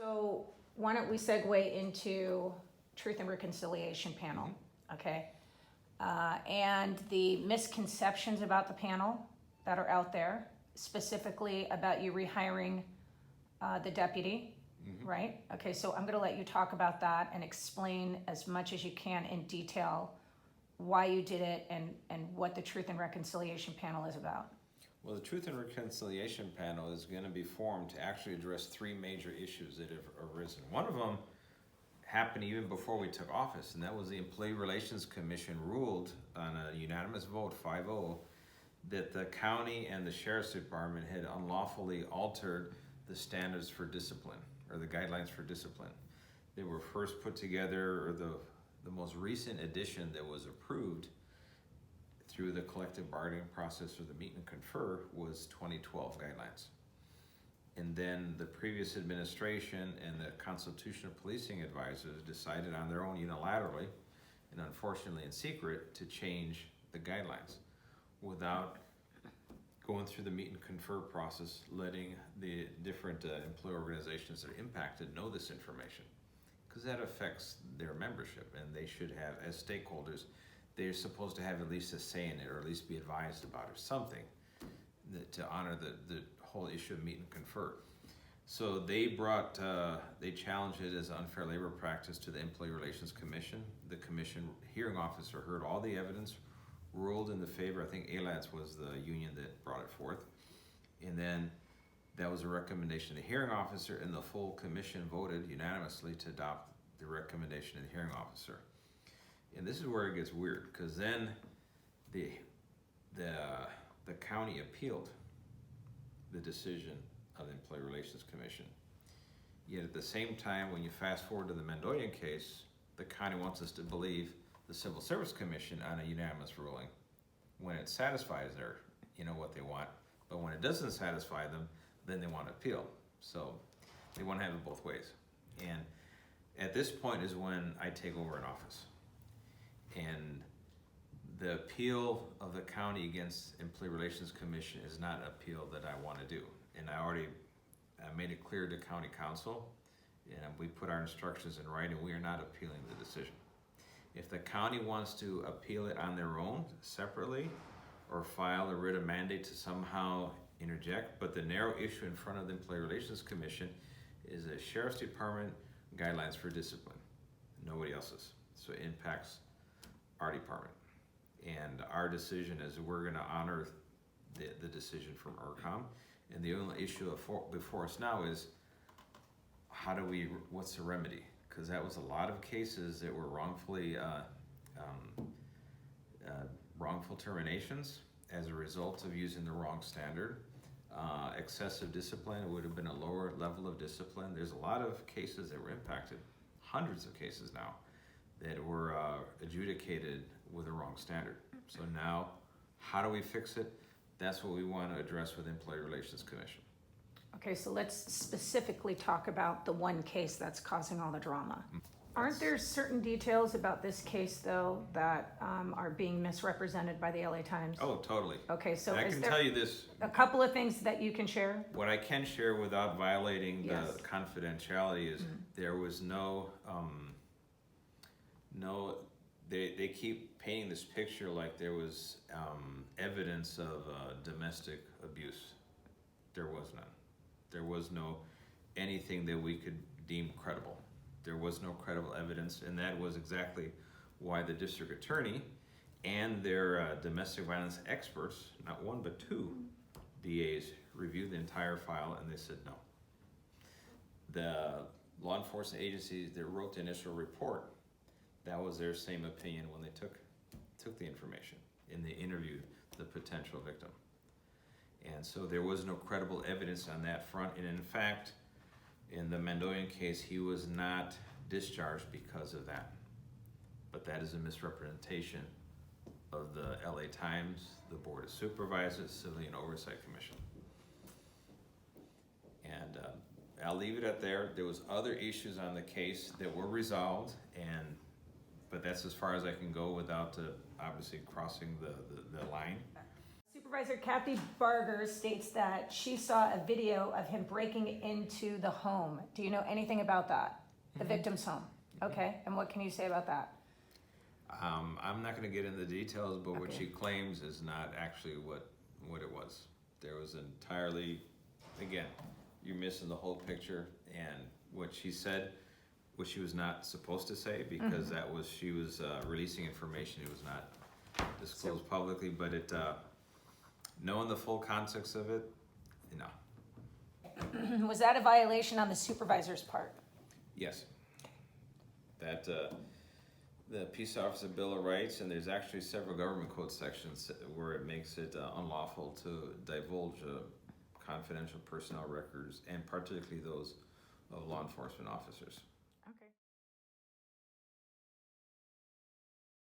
So why don't we segue into Truth and Reconciliation panel, okay? And the misconceptions about the panel that are out there, specifically about you rehiring the deputy, right? Okay, so I'm gonna let you talk about that and explain as much as you can in detail why you did it and what the Truth and Reconciliation panel is about. Well, the Truth and Reconciliation panel is going to be formed to actually address three major issues that have arisen. One of them happened even before we took office, and that was the Employee Relations Commission ruled on a unanimous vote, 5-0, that the county and the Sheriff's Department had unlawfully altered the standards for discipline, or the guidelines for discipline. They were first put together, or the most recent edition that was approved through the collective bargaining process or the meet and confer was 2012 guidelines. And then the previous administration and the constitutional policing advisors decided on their own unilaterally, and unfortunately in secret, to change the guidelines without going through the meet and confer process, letting the different employee organizations that are impacted know this information, because that affects their membership, and they should have, as stakeholders, they're supposed to have at least a say in it, or at least be advised about it, or something to honor the whole issue of meet and confer. So they they challenged it as unfair labor practice to the Employee Relations Commission. The commission hearing officer heard all the evidence, ruled in the favor. I think ALADS was the union that brought it forth. And then that was a recommendation of the hearing officer, and the full commission voted unanimously to adopt the recommendation of the hearing officer. And this is where it gets weird, because then the county appealed the decision of the Employee Relations Commission. Yet at the same time, when you fast forward to the Mandoyan case, the county wants us to believe the Civil Service Commission on a unanimous ruling when it satisfies their, what they want. But when it doesn't satisfy them, then they want to appeal. So they want to have it both ways. And at this point is when I take over in office. And the appeal of the county against Employee Relations Commission is not an appeal that I want to do. And I already made it clear to county council, and we put our instructions in writing, we are not appealing the decision. If the county wants to appeal it on their own, separately, or file a writ of mandate to somehow interject, but the narrow issue in front of the Employee Relations Commission is a Sheriff's Department guidelines for discipline. Nobody else's. So it impacts our department. And our decision is we're going to honor the decision from ERCOM. And the only issue before us now is what's the remedy? Because that was a lot of cases that were wrongfully, wrongful terminations as a result of using the wrong standard. Excessive discipline would have been a lower level of discipline. There's a lot of cases that were impacted, hundreds of cases now, that were adjudicated with the wrong standard. So now, how do we fix it? That's what we want to address with Employee Relations Commission. Okay, so let's specifically talk about the one case that's causing all the drama. Aren't there certain details about this case, though, that are being misrepresented by the LA Times? Oh, totally. Okay, so and I can tell you this. A couple of things that you can share? What I can share without violating Yes. the confidentiality is there was they keep painting this picture like there was evidence of domestic abuse. There was none. There was no anything that we could deem credible. There was no credible evidence, and that was exactly why the district attorney and their domestic violence experts, not one but two DAs, reviewed the entire file, and they said no. The law enforcement agencies that wrote the initial report, that was their same opinion when they took the information and they interviewed the potential victim. And so there was no credible evidence on that front. And in fact, in the Mandoyan case, he was not discharged because of that. But that is a misrepresentation of the LA Times, the Board of Supervisors, Civilian Oversight Commission. And I'll leave it at there. There was other issues on the case that were resolved, but that's as far as I can go without obviously crossing the line. Supervisor Kathy Barger states that she saw a video of him breaking into the home. Do you know anything about that? The victim's home? Okay, and what can you say about that? I'm not gonna get into the details, but what Okay. she claims is not actually what it was. There was entirely, again, you're missing the whole picture, and what she said, what she was not supposed to say, because that was, she was releasing information, it was not disclosed publicly, but it, knowing the full context of it, no. Was that a violation on the supervisor's part? Yes. That, the Peace Officer Bill of Rights, and there's actually several government code sections where it makes it unlawful to divulge confidential personnel records, and particularly those of law enforcement officers.